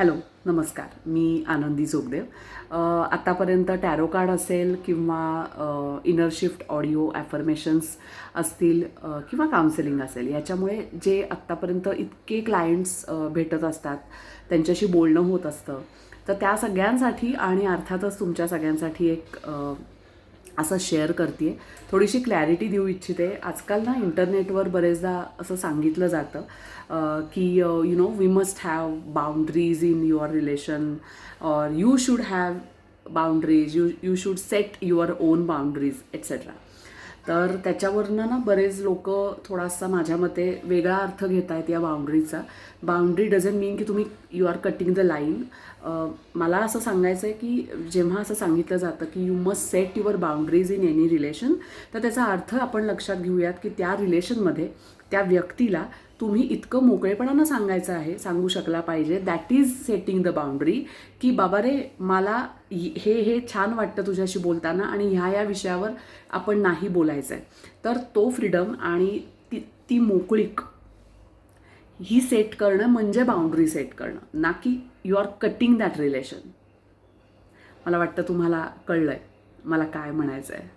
Hello, नमस्कार. मी आनंदी जोगदेव. आत्तापर्यंत टॅरो कार्ड असेल किंवा इनर शिफ्ट ऑडिओ ॲफर्मेशन्स असतील किंवा काउन्सिलिंग असेल, याच्यामुळे जे आत्तापर्यंत इतके क्लायंट्स भेटत असतात, त्यांच्याशी बोलणं होत असतं. तर त्या सगळ्यांसाठी आणि अर्थातच तुमच्या सगळ्यांसाठी एक असं शेअर करते आहे. थोडीशी क्लॅरिटी देऊ इच्छिते. आजकाल ना इंटरनेटवर बरेचदा असं सांगितलं जातं की we must have boundaries in your relation और you should have boundaries, you should set your own boundaries etcetera. तर त्याच्यावरनं ना बरेच लोक थोडासा माझ्या मते वेगळा अर्थ घेत आहेत या बाउंड्रीचा. बाउंड्री डझंट मीन की तुम्ही you are cutting the line. मला असं सांगायचं आहे की जेव्हा असं सांगितलं जातं की you must set your boundaries in any relation, तर त्याचा अर्थ आपण लक्षात घेऊयात की त्या रिलेशनमध्ये त्या व्यक्तीला तुम्ही इतकं मोकळेपणानं सांगायचं आहे, सांगू शकला पाहिजे. That is setting the boundary, की बाबा रे, मला हे छान वाटतं तुझ्याशी बोलताना आणि ह्या विषयावर आपण नाही बोलायचं आहे. तर तो फ्रीडम आणि ती मोकळीक ही सेट करणं म्हणजे बाउंड्री सेट करणं, ना की you are cutting that relation. मला वाटतं तुम्हाला कळलं आहे मला काय म्हणायचं आहे.